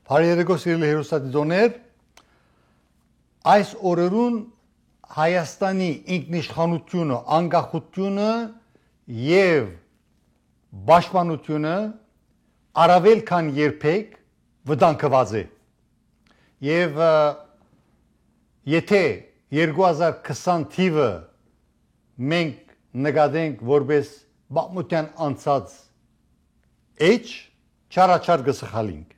Բարերեկո սիրելի հերոստատիտողներ, այս օրերուն Հայաստանի ինքնիշխանությունը, անկախությունը եւ պաշտպանությունը առավել քան երբեք վտանգված է։ Եվ եթե 2020 թիվը մենք նկատենք որպես պատմության անցած էջ, չարաչար կսխալինք։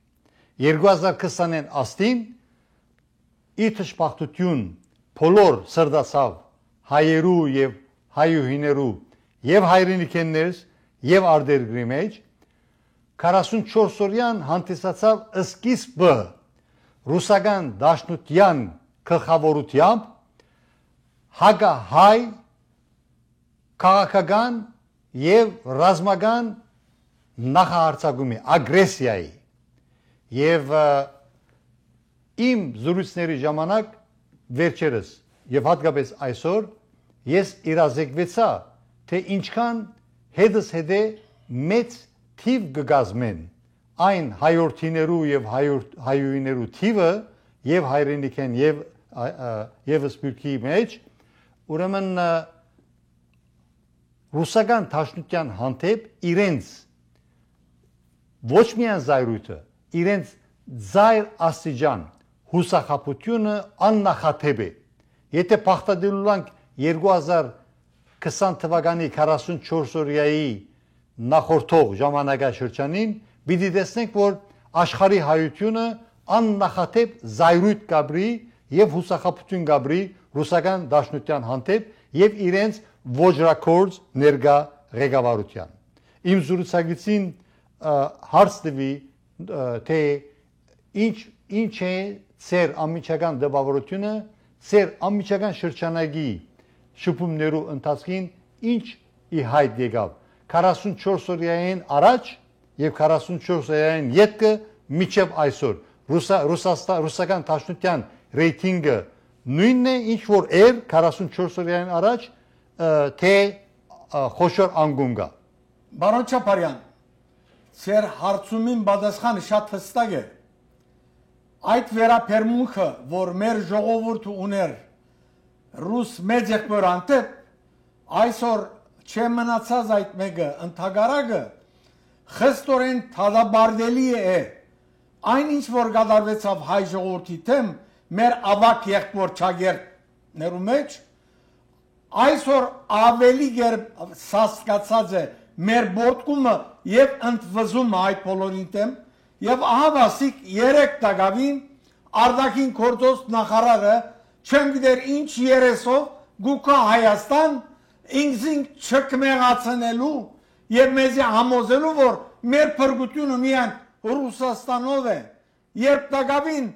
2020-ին աստին իր թշպախտություն բոլոր սրդացավ հայերու եւ հայուհիներու եւ հայրենիքներս եւ արտերկրի մեջ 44 օրյան հանդիսացավ սկիզբը ռուսական դաշնության գլխավորությամբ հակահայ քաղաքական եւ ռազմական նախահարձակումի ագրեսիայի եւ իմ զրույցների ժամանակ վերջերս եւ հատկապես այսօր ես իրազեկվեցա թե ինչքան հետս հետե մեծ թիվ կգազմեն այն հայորդիներու եւ հայուհիներու թիվը եւ հայրենիքեն եւ սպիրկի մեջ ուրեմն ռուսական դաշնության հանդեպ իրենց ոչ միայն զայրույթը իրենց զայր աստիճան հուսախաբությունը աննախադեպ է։ Եթե պարտադելու ենք 2020 թվականի 44 օրյայի նախորդող ժամանակաշրջանին, պիտի տեսնենք, որ աշխարհի հայությունը աննախադեպ զայրույթ կապրի եւ հուսախաբություն կապրի ռուսական դաշնության հանդեպ եւ իրենց ոճրակորձ ներկա ղեկավարության։ Իմ զրուցակիցին հարց տվի թե ինչ է ծեր ամիջական դեպավորությունը, ծեր ամիջական շրջանագի շփումներու ընթացքին ինչ ի հայտ եկավ 44 օրյային առաջ եւ 44 օրյային յետքը միջև այսօր ռուսական դաշնության ռեյտինգը նույնն է ինչ որ էր 44 օրյային առաջ թե խոշոր անկում կա։ Բարոն Չապարյան, Ձեր հարցումին պատասխանը շատ հստակ է։ Այդ վերաբերմունքը, որ մեր ժողովուրդը ուներ ռուս մեծ եղբորանտեպ, այսօր չմնացած այդ մեկը ընդհանրակը խստորեն թադաբարդելի է։ Այն ինչ որ կատարվեցավ հայ ժողովրդի դեմ մեր ավակ եղբոր ճագերտներու մեջ, այսօր ավելի սասկացած է մեր բորտկումը եւ ընդվզումը այդ բոլորին դեմ եւ ահավասիկ 3 տակավին արդակին կորտոս նախարարը չեմ գիտեր ինչ երեսով գուկա Հայաստան ինքզին չկմեղացնելու եւ մեզի համոզելու որ մեր փրկությունը միայն Ռուսաստանով է երբ տակավին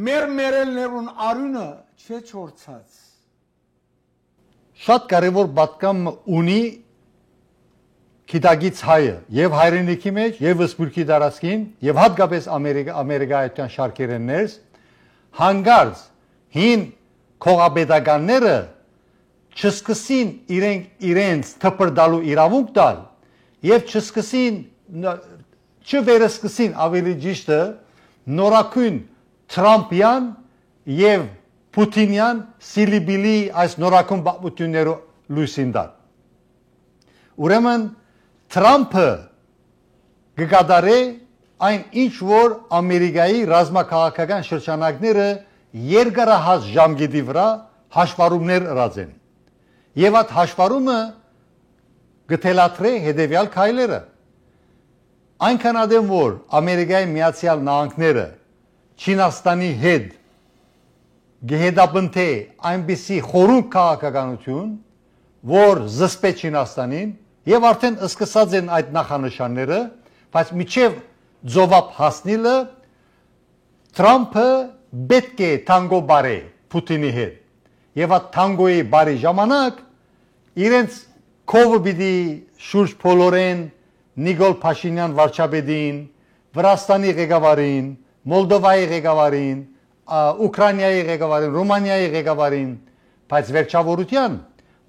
մեր մերելներուն արյունը չէ չորցած Շատ կարևոր պատկամ ունի Քիտագից հայը եւ հայրենիքի մեջ եւ սպիրկի դարածքին եւ հատկապես ամերիկայական շարքերներս հանգարց հին քողաբեդականները չսկսին իրենց թփրդալու իրավունք տալ եւ չսկսին չվերսկսին ավելի ճիշտը նորակույն Թրամփյան եւ Պուտինյան Սիլիբիլի այս նորակույն պատմությունները լույսին տալ Ուրեմն Թրամփը կկատարե այն ինչ որ Ամերիկայի ռազմաքաղաքական շրջանակները երկարահաս ժամկետի վրա հաշվառումներ ըրած են։ Եվ այդ հաշվառումը կթելադրե հետևյալ քայլերը։ Այնքան ադեմ որ Ամերիկայի Միացյալ Նահանգները Չինաստանի հետ գեհդապնթե այնպիսի խորհուրդ քաղաքականություն, որ զսպե Չինաստանին եւ արդեն սկսած են այդ նախանշանները, բայց միջև ձովապ հասնելը Թրամփը պետք է թանգո բարե Պուտինի հետ։ Եվ այդ թանգոյի բարի ժամանակ իրենց կովը պիտի շուրջ բոլորեն Նիկոլ Փաշինյան վարչապետին, Վրաստանի ղեկավարին, Մոլդովայի ղեկավարին, Ուկրաինայի ղեկավարին, Ռումանիայի ղեկավարին, բայց վերջավորության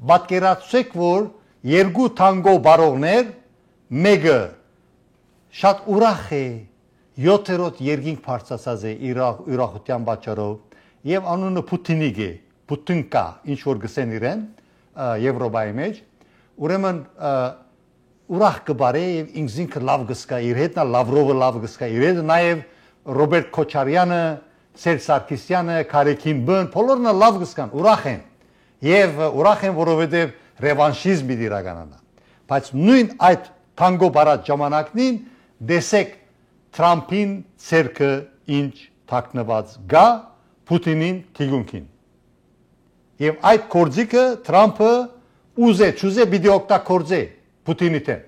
պատկերացրեք որ երկու թանգո բարողներ մեկը շատ ուրախ է 7-րդ երկինք բարձրացած է ուրախության պատճառով եւ անունը Պուտինիկ է, Պուտինկա, ինչ որ գսեն իրեն Եվրոպայի մեջ, ուրեմն ուրախ կբարե եւ ինքնին լավ գսկա, իր հետ նա Լավրովը լավ գսկա, իր հետ նաեւ Ռոբերտ Քոչարյանը, Սերժ Սարգսյանը, Քարեքին բն, բոլորն լավ գսկան, ուրախ են եւ ուրախ են, որովհետեւ ռևանշիզմ իրականանա։ Բայց նույն այդ թանգո բարած ժամանակին դեսեք Թրամփին ցերկը ինչ թաքնված գա Պուտինին թիգունքին։ Եվ այդ կորձիկը Թրամփը ուզե պիտի օգտագործե Պուտինի դեմ։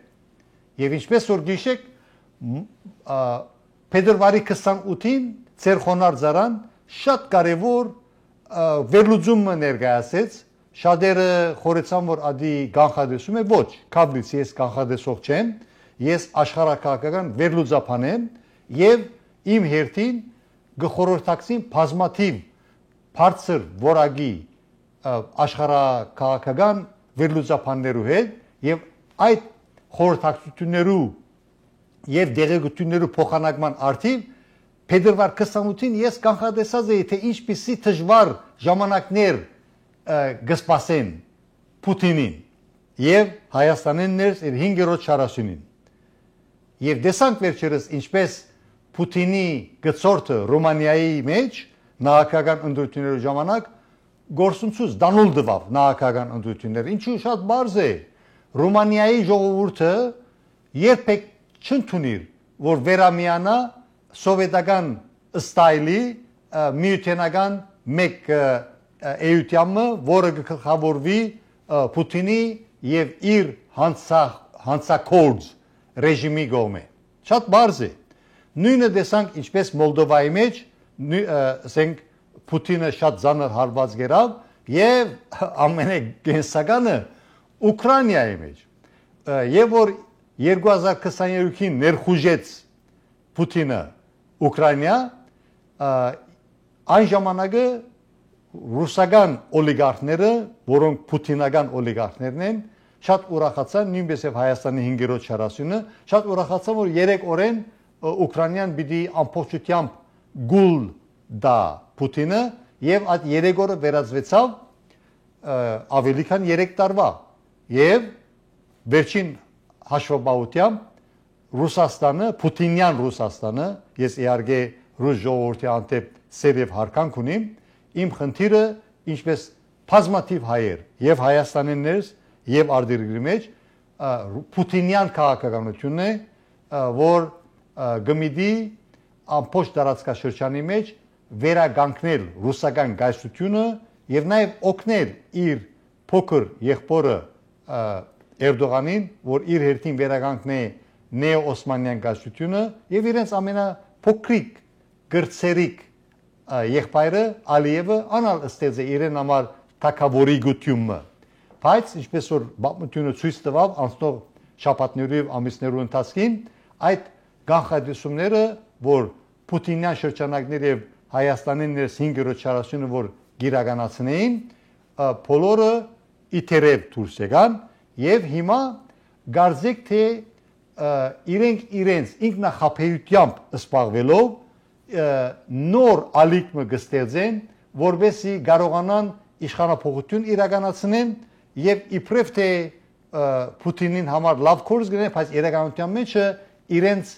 Եվ ինչպես որ գիշեք փետրվարի 28-ին ծեր խոնարհձարան շատ կարևոր վերլուծում ներկայացեց, շատերը խորեցան որ ադի կանխադեսում է, ոչ, կաբլից ես կանխադեսող չեմ, ես աշխարհակահաղական վերլուծապան եմ եւ իմ հերթին գխորհրդակցին բազմաթիվ բարձր որակի աշխարհակահաղական վերլուծապաններու հետ եւ այդ խորհրդակցություններու եւ դեղեցություններու փոխանակման արդիվ փետրվար 28-ին ես կանխադեսած էի թե ինչպիսի դժվար ժամանակներ գսպասեն Պուտինին եւ Հայաստանին ներս իր 5-րդ շարաշինին եւ դեսանք վերջերս ինչպես Պուտինի գծորդը Ռումանիայի մեջ նախագահական ընտրությունների ժամանակ գործունեություն դանուլ դվավ նախագահական ընտրությունները ինչու շատ բարձ է Ռումանիայի ժողովուրդը երբեք չընդունիր որ վերամիանա սովետական ստայլի միութենական մեկ էյությամը որը գլխավորվի Պուտինի եւ իր հանցակորձ ռեժիմի գոմե շատ բարձ է նույնը դեսանք ինչպես Մոլդովայի մեջ ասենք Պուտինը շատ ծանր հարված գերավ եւ ամենագենսականը Ուկրաինայի մեջ եւ որ 2022-ին ներխուժեց Պուտինը Ուկրաինա այն ժամանակը ռուսական օլիգարխները, որոնք պուտինական օլիգարխներն են, շատ ուրախացան, նույնպես եւ Հայաստանի 5-րդ շարաշինը, շատ ուրախացան, որ 3 օրեն Ուկրաինան պիտի ամբողջությամբ գուլ դա Պուտինը եւ այդ 3 օրը վերածվեցավ ավելի քան 3 տարվա եւ վերջին հաշվապահությամբ Ռուսաստանը, Պուտինյան Ռուսաստանը, ես իհարկե ռուս ժողովրդի անտեպ սեր եւ հարկանք ունիմ, իմ խնդիրը ինչպես բազմաթիվ հայեր եւ Հայաստանի ներս եւ արտերկրի մեջ Պուտինյան քաղաքականությունն է, որ գմիդի ամբողջ տարածքաշրջանի մեջ վերագանքնել ռուսական գայսությունը եւ նաեւ օգնել իր փոքր եղբորը Էրդողանին, որ իր հերթին վերագանքնի նեո-օսմանյան գայսությունը եւ իրենց ամենափոքրիկ գրծերիկ եղբայրը Ալիևը անալ ստեծ է իրեն համար թակավորի գությունը բայց ինչպես որ բացմությունը ցույց տվավ անցնող շաբաթներու եւ ամիսներու ընթացքին այդ կանխադեսումները որ Պուտինյան շրջանակներ եւ Հայաստանի ներս 5-րդ շարաշինը որ գիրականացնեին բոլորը իթերև դուրս եկան եւ հիմա գարձեք թե իրենք ինքնախապեյությամբ սպառվելով նոր ալիքմը գստեղծեն որբեսի կարողանան իշխանապողություն իրականացնեն եւ իբրև թե Պուտինին համար լավ կորս գնեն բայց իրականության մեջ իրենց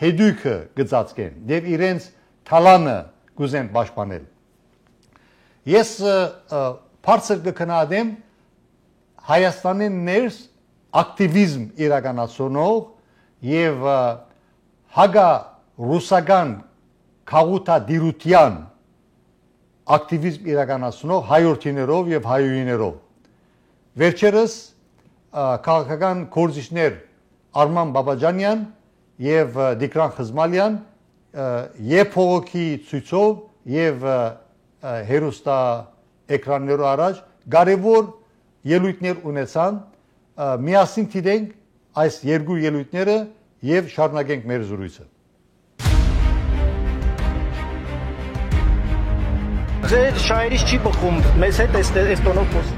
հետույքը գծածկեն եւ իրենց թալանը գուզեն պաշտպանել ես բարձր կքննադեմ Հայաստանի ներս ակտիվիզմ իրականացնող եւ հագա ռուսական քաղաքադիրության ակտիվիզմ իրականացնող հայորդիներով եւ հայուհիներով վերջերս քաղաքական գործիչներ Արման Բաբաջանյան եւ Դիկրան Խզմալյան եւ փողոքի ցույցով եւ հերոստա էկրաններով առաջ կարևոր ելույթներ ունեցան միասին դիտենք այս երկու ելույթները եւ շարունակենք մեր զրույցը Ձեր շայրից չի բխում, մեզ հետ էս տոնով խոս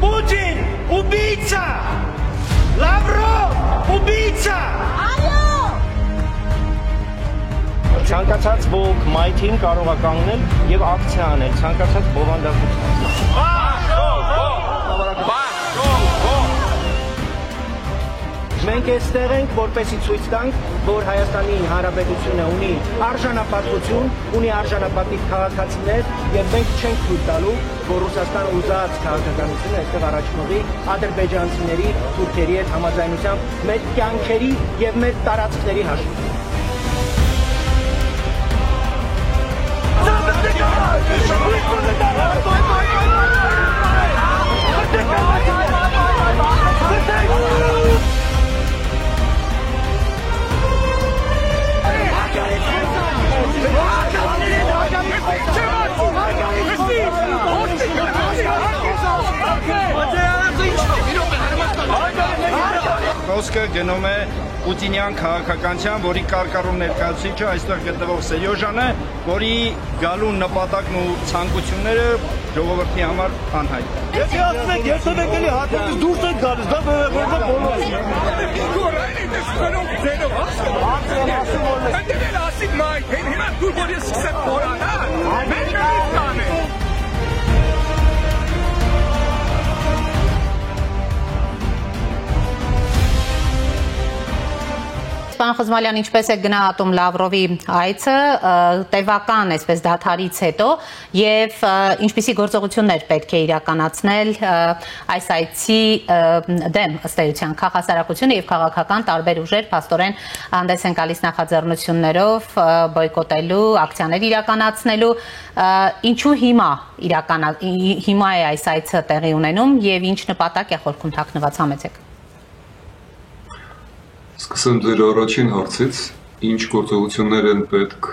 Պուտին, убийца! Լավրով, убийца! Ցանկացած ոք մայթին կարող է կանգնել եւ ակցիա անել ցանկացած բովանդակություն։ Մենք այստեղ ենք, որպեսզի ցույց տանք, որ Հայաստանի Հանրապետությունը ունի արժանապատվություն, ունի արժանապատիվ քաղաքացիներ եւ մենք չենք թույլ տալու, որ Ռուսաստանը ուզած քաղաքականությունը այստեղ առաջ մղի ադրբեջանցիների, թուրքերի հետ համաձայնությամբ մեր կյանքերի եւ մեր տարածքների հաշվին։ Խոսքը գնում է Պուտինյան քաղաքականության, որի կարկառուն ներկայացուցիչը այստեղ գտնվող Սերյոժանը, որի գալու նպատակն ու ցանկությունները ժողովրդի համար անհայտ են։ Եթե ասում եք, երբեք էլի հատուկ դուրս եք գալիս, դա Պարոն Խզմալյան, ինչպես է գնահատում Լավրովի այցը, տևական, այսպես դադարից հետո, եւ ինչպիսի գործողություններ պետք է իրականացնել այս այցի դեմ ըստ էության քաղաքասարակությունը եւ քաղաքական տարբեր ուժեր փաստորեն հանդես են գալիս նախաձեռնություններով բոյկոտելու, ակցիաներ իրականացնելու, ինչու հիմա է այս այցը տեղի ունենում եւ ինչ նպատակ է խորքում թաքնված, համեցեք։ Սկսեմ ձեր առաջին հարցից, ինչ գործողություններ են պետք,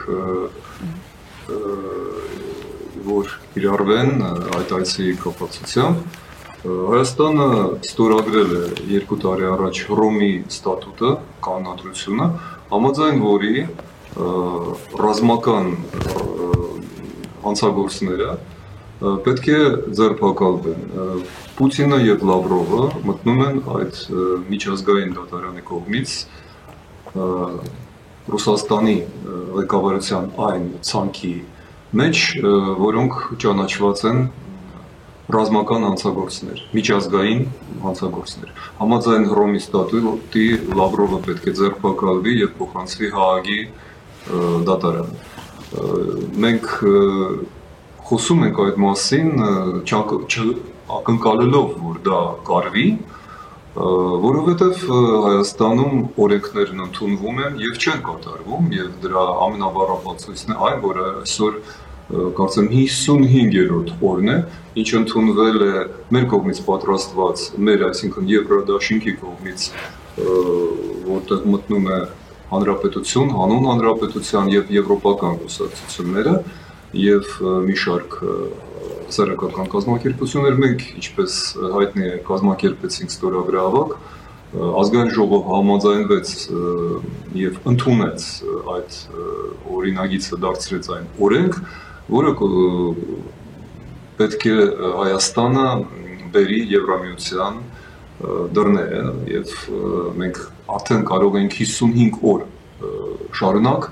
որ իրարվեն այդ այցի կապակցությամբ։ Հայաստանը ստորագրել է 2 տարի առաջ Հռոմի ստատուտը, կանոնադրությունը, համաձայն որի ռազմական հանցագործները պետք է ձերբակալվեն։ Պուտինը եւ Լավրովը մտնում են այդ միջազգային դատարանի կողմից Ռուսաստանի ղեկավարության այն ցանկի մեջ, որոնք ճանաչված են ռազմական հանցագործներ, միջազգային հանցագործներ։ Համաձայն Հռոմի ստատուտի Լավրովը պետք է ձերբակալվի եւ փոխանցվի Հաագի դատարան։ Մենք խոսում ենք այդ մասին, ակնկալելով, որ դա կարվի, որովհետև Հայաստանում օրենքներն ընդունվում են եւ չեն կատարվում, եւ դրա ամենաբառապացույցն է այն, որ այսօր կարծեմ 55-րդ օրն է, ինչ ընդունվել է մեր կողմից պատրաստված, մեր, այսինքն Եվրադաշինքի կողմից, որտեղ մտնում է հանրապետություն, հանուն հանրապետության եւ եվրոպական կուսակցությունները եւ մի շարք սեռական կազմակերպություններ, մենք ինչպես հայտնի է կազմակերպեցինք ստորագրավակ, ազգային ժողով համաձայնվեց եւ ընդունեց այդ օրինագիծը, դարձրեց այն օրենք, որը պետք է Հայաստանը բերի Եվրամիության դռները եւ մենք արդեն կարող ենք 55 օր շարունակ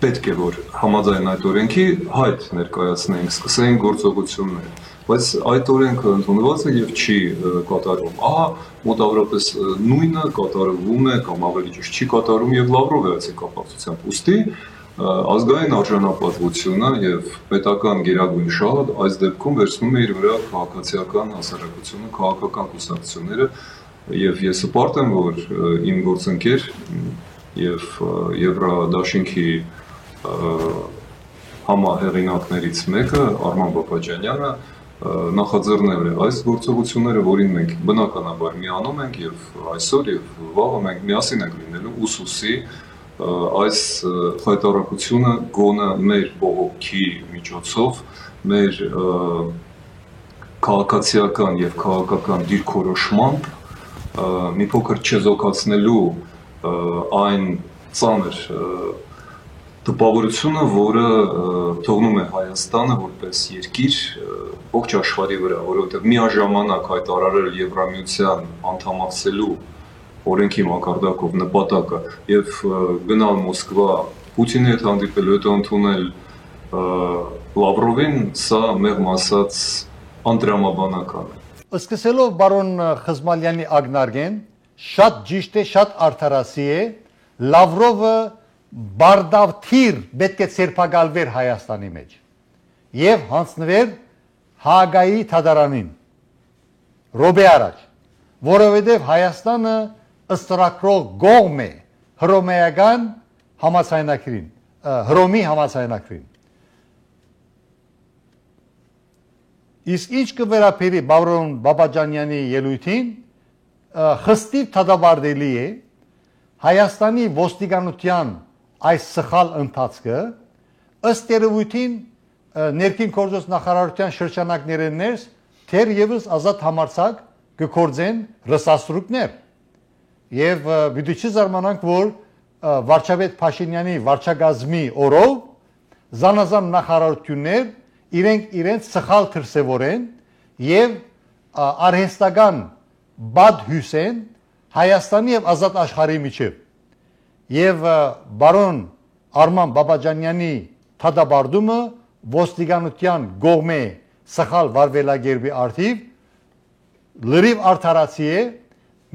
պետք է որ համաձայն այդ օրենքի հայտ ներկայացնենք, սկսենք գործողություններ, բայց այդ օրենքը ընդունված է եւ չի կատարվում։ Ահա մոտավորապես նույնը կատարվում է կամ ավելի ճիշտ չի կատարում եւ Լավրովի այցի կապակցությամբ։ Ուստի ազգային արժանապատվությունը եւ պետական գերագույն շահը այս դեպքում վերցնում է իր վրա քաղաքացիական հասարակությունը, քաղաքական կուսակցությունները եւ ես հպարտ եմ, որ իմ գործընկեր եւ Եվրադաշինքի համահեղինակներից մեկը Արման Բաբաջանյանը նախաձեռնել է այս գործողությունները, որին մենք բնականաբար միանում ենք եւ այսօր եւ վաղը մենք միասին ենք լինելու ուսուսի այս հայտարարությունը գոնը մեր բողոքի միջոցով մեր քաղաքացիական եւ քաղաքական դիրքորոշմամբ մի փոքր չեզոքացնելու այն ծանր տպավորությունը, որը թողնում է Հայաստանը որպես երկիր ողջ աշխարհի վրա, որովհետև միաժամանակ հայտարարել Եվրամիության անդամակցելու օրենքի մակարդակով նպատակը եւ գնալ Մոսկվա Պուտինի հետ հանդիպելու հետո ընդունել Լավրովին, սա մեղմ ասած անտրամաբանական է։ Սկսելով բարոն Խզմալյանի ակնարկեն, շատ ճիշտ է, շատ արդարացի է, Լավրովը բարդավթիր պետք է ցերպակալվեր Հայաստանի մեջ եւ հանձնվեր Հագայի թադարանին ռոբե առաջ, որովհետեւ Հայաստանը ըստրակրող գողմ է հռոմեական համացայնակրին, հռոմի համացայնակրին։ Իսկ ինչ կվերապերի Բաբրոն Բաբաջանյանի ելույթին, խստիվ թադաբարդելի է Հայաստանի ոստիկանության այս սխալ ընթացքը, ըստ երևույթին ներքին գործոց նախարարության շրջանակներեն ներս թերևս ազատ համարձակ կգործեն ռսաստրուկներ։ Եվ պիտի չզարմանանք, որ վարչապետ Փաշինյանի վարչագազմի օրով զանազան նախարարություններ իրենց սխալ դրսևորեն եւ արհեստական բադ հյուսեն Հայաստանի եւ ազատ աշխարհի միջև։ Եվ բարոն Արման Բաբաջանյանի թադաբարդումը ոստիկանության գողմե սխալ վարվելագերբի արդիվ լրիվ արդարացի է,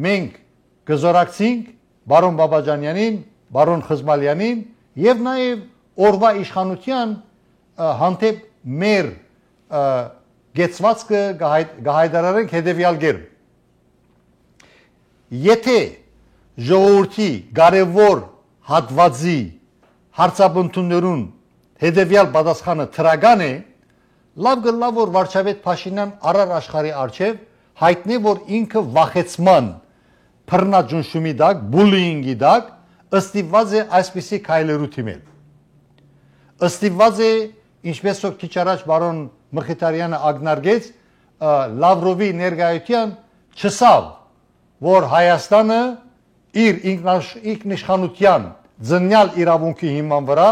մենք կզորակցենք բարոն Բաբաջանյանին, բարոն Խզմալյանին եւ նաեւ օրվա իշխանության հանդեպ մեր գեցվածքը գահայդարարենք հետեւյալ գերբ։ Եթե ժողովրդի կարևոր հատվածի հարցաբնություններուն հետեւյալ պատասխանը թրագան է, լավ գլավ որ վարչապետ Փաշինյան առար աշխարհի արչև հայտնի որ ինքը վախեցման բռնաճնշումի դակ, բուլինգի դակ ըստիված է այսպիսի քայլերու թիմել։ Ըստիված է, ինչպես որ քիչ առաջ բարոն Մխիթարյանը ակնարկեց, Լավրովի ներկայության չսավ, որ Հայաստանը իր ինքնիշխանության ձնյալ իրավունքի հիման վրա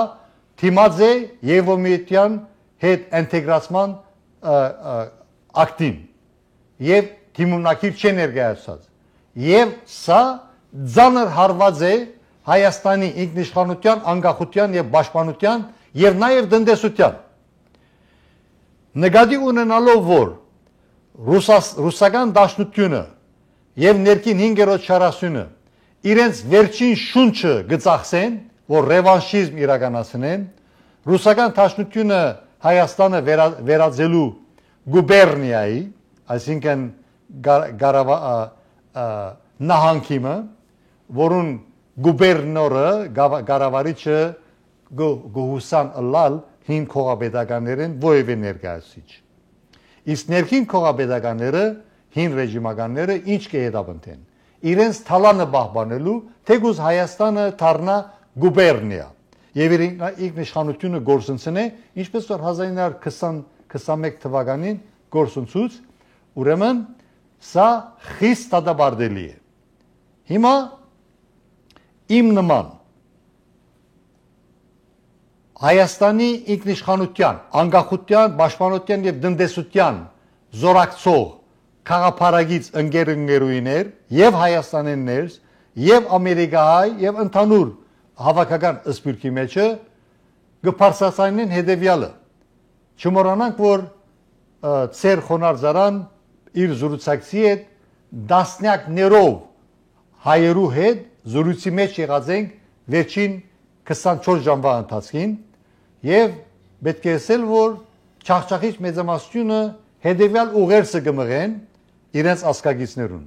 թիմած է Եվրոմիության հետ ինտեգրացման ակտին եւ թիմունակիր չէ ներկայացած։ Եվ սա ծանր հարված է Հայաստանի ինքնիշխանության, անկախության եւ պաշտպանության եւ նաեւ տնտեսության։ Նկատի ունենալով որ ռուսական դաշնությունը եւ ներքին 5-րդ շարասյունը իրենց վերջին շունչը գծախսեն, որ ռևանշիզմ իրականացնեն, ռուսական դաշնությունը Հայաստանը վերածելու գուբերնիայի, այսինքն նահանգիմը, որուն գուբերնորը գարավարիչը գոհուսան ըլլալ հին քողապետականներեն ովևէ ներկայացիչ։ Իսկ ներքին քողապետականները, հին ռեժիմականները ինչ կհետապնդեն։ Իրենց թալանը պահպանելու, թեկուզ Հայաստանը դառնա գուբերնիա եւ իր ինքնիշխանությունը գործընծնե, ինչպես որ 1921 թվականին գործընծուց, ուրեմն սա խիստ դադարելի է։ Հիմա իմ նման Հայաստանի ինքնիշխանության, անկախության, պաշտպանության եւ տնտեսության զորակցող քաղաքապարագից ընկերուներ եւ Հայաստանիններ եւ Ամերիկահայ եւ ընդհանուր հավաքական սպիրկի մեջը կփարսասանեն հետեւյալը։ Չմոռանանք, որ ծեր խոնարհձարան իր զրուցակցի հետ դասնյակներով հայերու հետ զրույցի մեջ եղած ենք վերջին 24 ժամվա ընթացքին եւ պետք է ասել, որ չախչախիչ մեծամասնությունը հետեւյալ ուղերձը կմղեն իրենց ասկագիցներուն։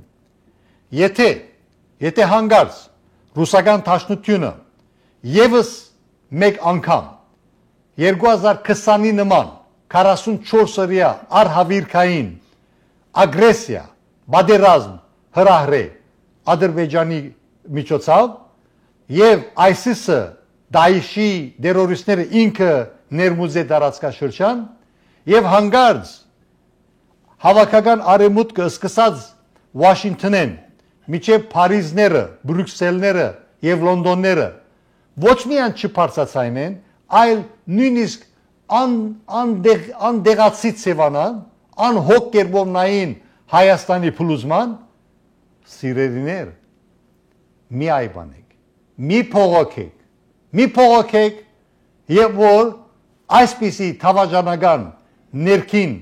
Եթե հանգարց ռուսական դաշնությունը եւս մեկ անգամ 2020-ի նման 44-օրյա արհավիրքային ագրեսիա, բادرազմ հրահրե Ադրբեջանի միջոցով եւ ISIS-ը Դայիշի terroristները ինքը ներմուծե տարածքաշրջան եւ հանգարց հավաքական արևմուտքը սկսած Վաշինգտոնեն միջև Փարիզները, Բրյուսելները եւ Լոնդոնները ոչ միայն չփարծացայնեն, այլ նույնիսկ անդեղացի ցևանան, անհոգ կերպով նային Հայաստանի փլուզման սիրելիներ, մի այբանեք, մի փողոքեք եւ որ այսպիսի թավաժանական ներքին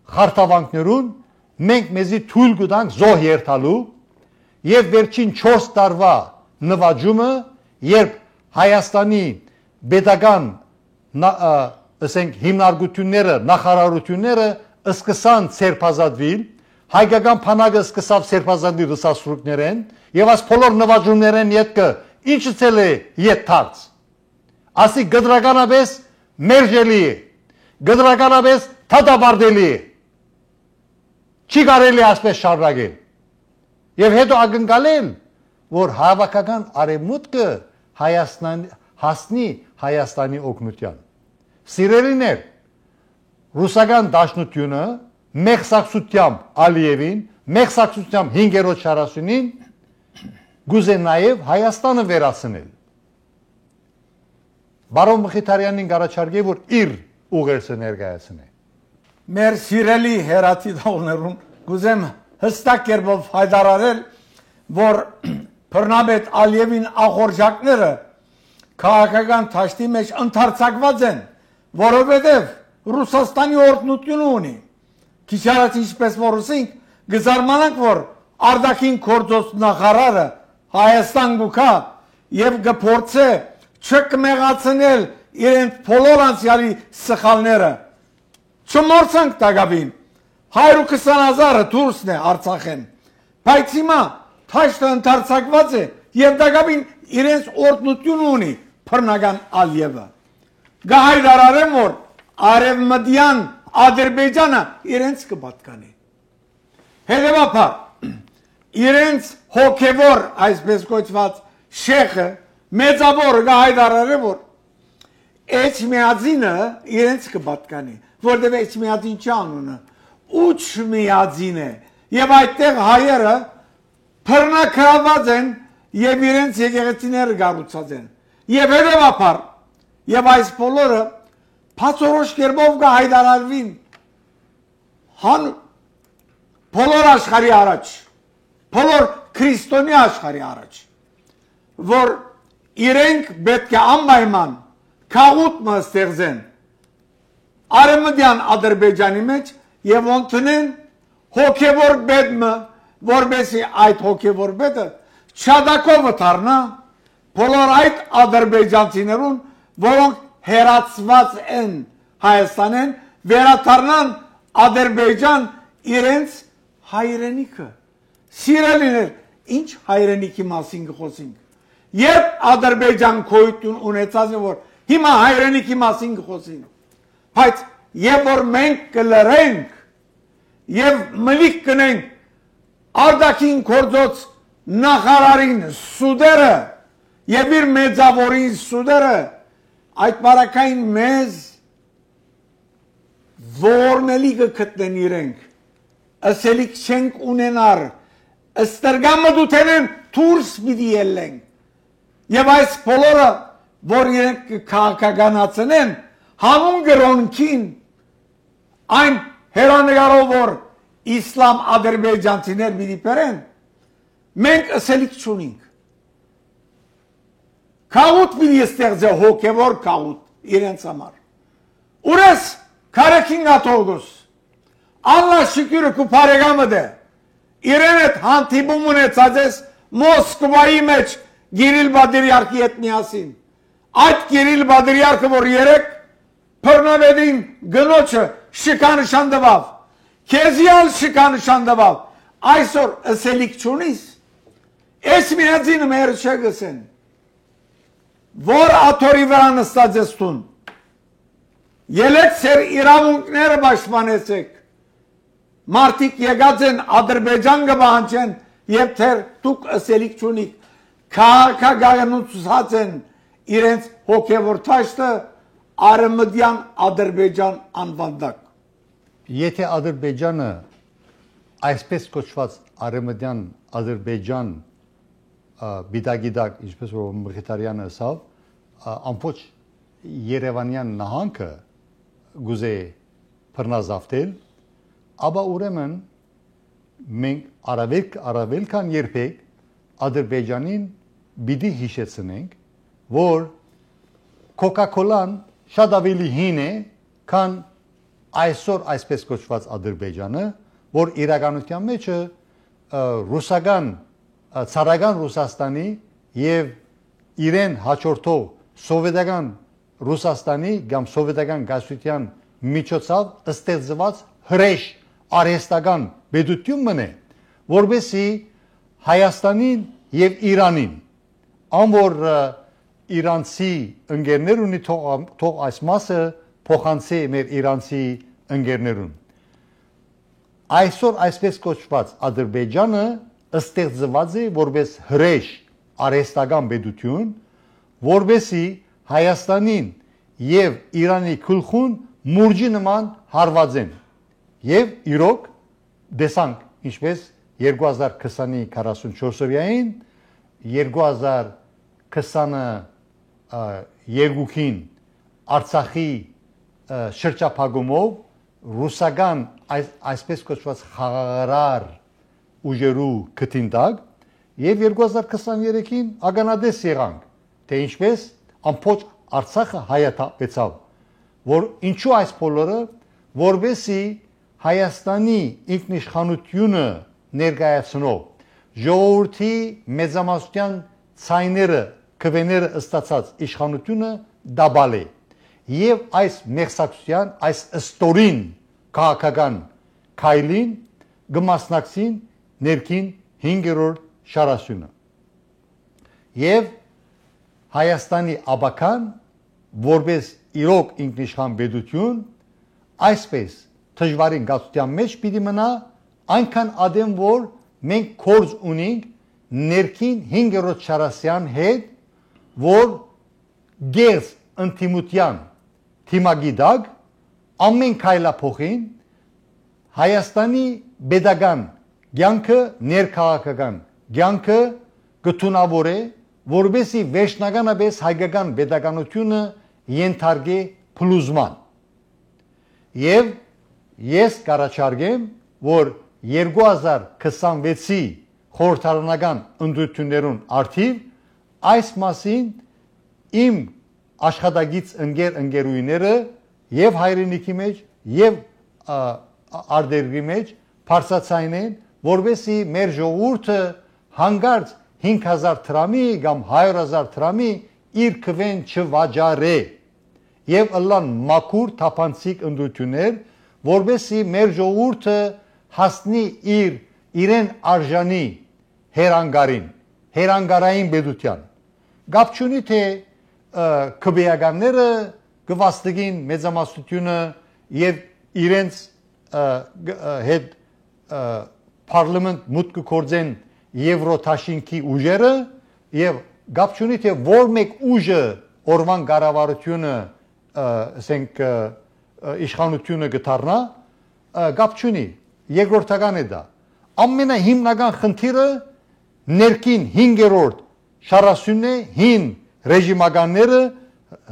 խարտավանքներուն մենք մեզի թույլ կտանք զոհ երթալու եւ վերջին 4 տարվա նվաճումը երբ Հայաստանի պետական ասենք հիմնարկությունները նախարարությունները սկսան ցերպազատվել հայկական փանակը սկսավ ցերպազատվել ռուսասրուկներեն եւ այս բոլոր նվաճումներեն յետքը ինչը ցել է յետած ասի գդրականապես մերժելի է գդրականապես թադաբարդելի է չի կարելի ասպես շարունակել եւ հետո ակնկալել որ հավաքական արևմուտքը հասնի Հայաստանի օգնության սիրելիներ ռուսական դաշնությունը մեղսակցությամբ Ալիևին մեղսակցությամբ 5-րդ շարասյունին գուզե նաեւ Հայաստանը վերացնել Բարոն Մխիթարյանին գարաչարգե որ իր ուղերձը ներկայացնե Մեր սիրելի հերաթի դողներուն գուզեմ հստակ կերպով հայտարարել, որ Բռնապետ Ալիևին ախորժակները քաղաքական թաշտի մեջ ընդարձակված են, որովհետև Ռուսաստանի օրդնությունը ունի։ Քիչ առաջ ինչպես որ ասենք, գզարմանանք, որ արտաքին գործոս նախարարը Հայաստան գուքա եւ գփորձե չկմեղացնել իրենց բոլոր անցյալի սխալները Չմորցանք տագավին, 120,000-ը դուրսն է Արցախեն, բայց հիմա թաշտը ընդարձակված է և տագավին իրենց օրդնություն ունի բռնական Ալիևը։ Գահայդարարեմ, որ արևմտյան Ադրբեջանը իրենց կպատկանի։ Հետևաբար, իրենց հոգևոր, այսպես կոչված շեխը, մեծավոր գահայդարարեմ, որ Էջմիածինը իրենց կպատկանի որտեղ Էջմիածին չանունը Ուչմիածին է եւ այդտեղ հայերը բռնակրաված են եւ իրենց եկեղեցիները գառուցած են եւ հետեւաբար եւ այս բոլորը բացորոշ կերպով կհայտարարվին հան բոլոր աշխարհի առաջ բոլոր քրիստոնյա աշխարհի առաջ որ իրենք պետք է անպայման քաղուտ ստեղծեն Արևմտյան Ադրբեջանի մեջ եւ օգնեն հոգեվոր բեդը, որբեսի այդ հոգեվոր բեդը չադակով դառնա բոլոր այդ ադրբեջանցիներուն, որոնք հերացված են Հայաստանեն, վերադառնան Ադրբեջան իրենց հայրենիքը։ Սիրելիներ, ինչ հայրենիքի մասին կխոսենք։ Երբ Ադրբեջան գոյություն ունեցած է, որ հիմա հայրենիքի մասին կխոսենք։ Բայց եւ որ մենք կլրենք եւ մլիկ կնենք արտաքին գործոց նախարարին սուդերը եւ իր մեծավորին սուդերը այդ բարակային մեզ որմելի կգտնեն իրենք ասելիք չենք ունենար ստրգամը դութենեն դուրս պիտի ելենք եւ այս բոլորը որ իրենք քաղաքականացնեն Հանուն գրոնքին այն հերանեգարով որ իսլամ ադրբեջանցիներ պիտի բերեն մենք ասելիք չունենք քաղուտ պիտի ստեղծե հոգևոր քաղուտ իրենց համար ուրես քարեքին աթողգոս Ալլա շիկյուրը կու բարեկամը դե իրեն այդ հանդիպում ունեցած ես Մոսկվայի մեջ Գիրիլ Բադրիարքի հետ միասին այդ Գիրիլ Բադրիարքը որ երեք Բռնապետին գնոջը շիկանշան տվավ, քեզիալ շիկանշան տվավ, այսօր ասելիք չունիս, Էջմիածինը մեր չգսեն, որ աթորի վրա նստած ես տուն, ելեք ծեր իրավունքները պաշտպանեցեք, մարդիկ եկած են Ադրբեջան կպահանջեն եւ թեր դուք ասելիք չունիք, քաղաքականացած են իրենց հոգևոր թաշտը Արևմտյան Ադրբեջան անվանդակ։ Եթե Ադրբեջանը այսպես կոչված Արևմտյան Ադրբեջան բիդագիդակ, ինչպես որ Մխիթարյանը ասավ, ամբողջ Երևանյան նահանգը գուզե բռնազավթել, ապա ուրեմն մենք առավել քան երբեք Ադրբեջանին պիտի հիշեցնենք, որ Coca-Cola-ն շատ ավելի հին է, քան այսօր այսպես կոչված Ադրբեջանը, որ իրականության մեջը ցարական Ռուսաստանի եւ իրեն հաջորդող սովետական Ռուսաստանի կամ սովետական գասության միջոցով ստեղծված հրեշ արհեստական պետություն մնե, որբեսի Հայաստանին եւ Իրանին անոր իրանցի ընկերներ ունի թող այս մասը փոխանցի մեր իրանցի ընկերներուն։ Այսօր այսպես կոչված Ադրբեջանը ստեղծված է որպես հրեշ արհեստական պետություն, որբեսի Հայաստանին եւ Իրանի գլխուն մուրճի նման հարված են։ Եվ իրոք դեսանք ինչպես 2020-ի 44-օրյային 2022-ին Արցախի շրջափակումով ռուսական այսպես կոչված խաղաղարար ուժերու կտինտակ եւ 2023-ին ագանադես եղանք, թե ինչպես ամբողջ Արցախը հայաթափեցավ, որ ինչու այս բոլորը, որբեսի Հայաստանի ինքնիշխանությունը ներկայացնող ժողովրդի մեծամասնության ցայները, քվեները ստացած իշխանությունը դաբալ է եւ այս մեղսակցության, այս ստորին քաղաքական քայլին գմասնակցին ներքին 5-րդ շարասյունը եւ Հայաստանի աբական որպես իրոք ինքնիշխան պետություն այսպես դժվարին գացության մեջ պիտի մնա այնքան ադեմ որ մենք կորձ ունենք ներքին 5-րդ շարասյան հետ որ գերս ընդդիմության թիմագիտակ ամեն քայլափոխին Հայաստանի pedagogan կյանքը ներքաղաքական կյանքը գտնավոր է որբեսի վերջնականապես հայկական pedagoganությունը ենթարկե փլուզման եւ ես կառաջարկեմ որ 2026-ի խորհրդարանական ընտրություններուն արդիվ այս մասին իմ աշխատագից ընկերուհիները եւ հայրենիքի մեջ եւ արտերկրի մեջ բարձրացնեն որովհետեւ մեր ժողովուրդը հանգարց 5000 դրամի կամ 100,000 դրամի իր քվեն չվաճառե եւ ըլլան մաքուր թափանցիկ ընտրություններ որովհետեւ մեր ժողովուրդը հասնի իրեն արժանի հերանգարային պետության գապ չունի թե քվեականները գվաստգին մեծամասնությունը եւ իրենց հետ պարլամենտ մուտք կորձեն եվրոթաշինքի ուժերը եւ գապ չունի թե որ մեկ ուժը օրվան կառավարությունը ասենք իշխանությունը գտարնա գապ չունի երկրորդական է դա ամենահիմնական խնդիրը ներքին 5-րդ շարասյունն է հին ռեժիմականները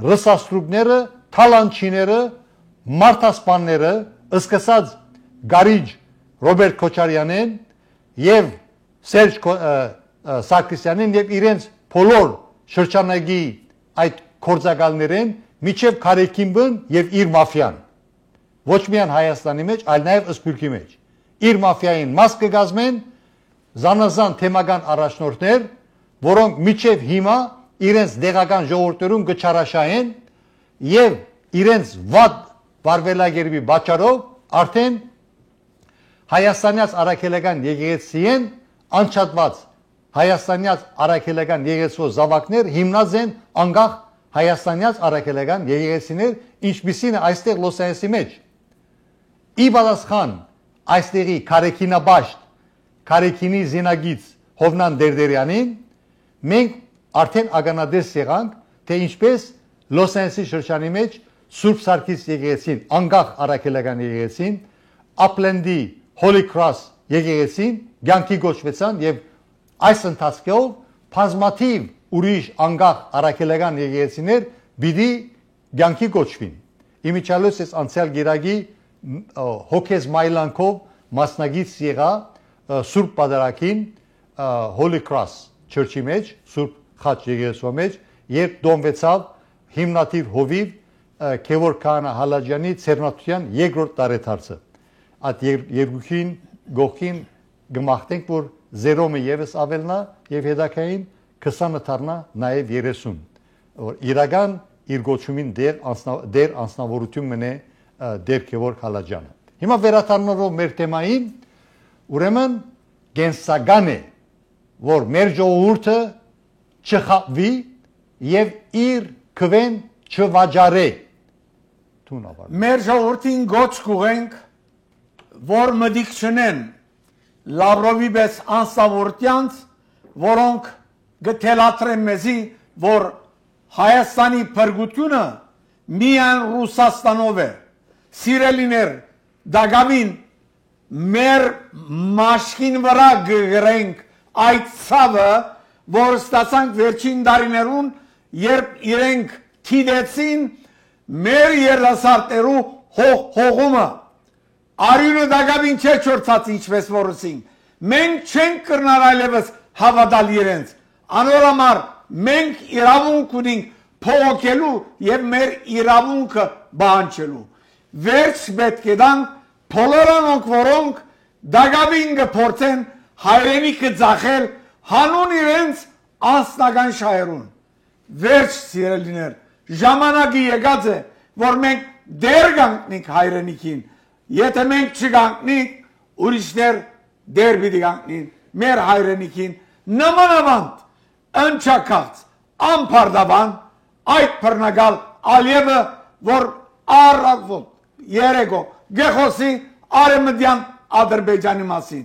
ռսաստրուկները թալանչիները մարտասպանները սկսած Գարիջ Ռոբերտ Քոչարյանեն եւ Սերժ Սարգսյանեն եւ իրենց բոլոր շրջանագի այդ կորձակալներեն միջև Քարեքիմբն եւ իր մաֆիան ոչ միայն Հայաստանի մեջ այլ նաեւ Սփյուռքի մեջ իր մաֆիային մաս կգազմեն զանազան թեմական առաջնորդներ որոնք միջև հիմա իրենց դեղական ժողովուրդներուն գճարաշահեն եւ իրենց վատ վարվելագերբի բաճարով արդեն Հայաստանյաց արաքելական եկեղեցին անչափված Հայաստանյաց արաքելական եկեղեցու զավակներ հիմնած են անկախ Հայաստանյաց արաքելական եկեղեցիներ ինչպիսին է այստեղ Լոս Անջելեսի մեջ ի պատասխան այստեղի Քարեքինաբաշտ Քարեքինի զինագիծ Հովնան Դերդերյանին մենք արդեն ականադես եղանք թե ինչպես Լոս Անջելեսի շրջանի մեջ Սուրբ Սարգիս եկեղեցին անկախ արաքելական եկեղեցին Ապլենդի Holy Cross եկեղեցին ցանկի գոչվեցան եւ այս ընթացքով բազմաթիվ ուրիշ անկախ արաքելական եկեղեցիներ պիտի ցանկի գոչվին իմիջիալոս էս անցյալ գիրագի հոկեզ մայլանքով մասնագից եղա Սուրբ Պատարագին Holy Cross Church-ի մեջ Սուրբ խաչ եկեղեցու մեջ, երբ դոմվեցավ հիմնադիր հովիվ Գևորգ Քահանա Հալաջյանի ցերնատության երկրորդ տարեթարցը։ Այդ երկուքին գողքին գմախտենք, որ զերոմը եւս ավելնա եւ հետակային 20-ը դառնա նաեւ 30, որ իրական իր գոչումին դեր անձնավորություն մնե դեր Գևորգ Հալաջյանը։ Հիմա վերադառնալով մեր թեմային, ուրեմն գենսական է, որ մեր ժողովուրդը չխաբվի եւ իր քվեն չվաճառե։ Մեր ժողովրդին գոչ կուղենք, որ մտիկ չնեն Լավրովի պես անձնավորությանց, որոնք գթելատրեն մեզի, որ Հայաստանի փրկությունը միայն Ռուսաստանով է։ Սիրելիներ, դակամին մեր մաշկին վրա գրենք այդ ցավը, որ ստացանք վերջին տարիներուն, երբ իրենք թիդեցին մեր երասարտերու հողումը, արյունը դակամին չէ չորցած ինչպես որսին, մենք չենք կրնար այլևս հավատալ իրենց, անոր համար մենք իրավունք ունենք փողոքելու եւ մեր իրավունքը բանջելու, վերջ պետք է դանք բոլորանոնք, որոնք դակամին կփորձեն հայրենիքը ձախել հանուն իրենց անձնական շահերուն, վերջ սիրելիներ, ժամանակը եկած է, որ մենք դեր կանգնենք հայրենիքին, եթե մենք չկանգնենք, ուրիշներ դեր պիտի կանգնին մեր հայրենիքին, նմանավանդ, ընչակած, անփարդաբան, այդ բռնկալ Ալիևը, որ առավոտ երեկո գխոսի Արևմտյան Ադրբեջանի մասին։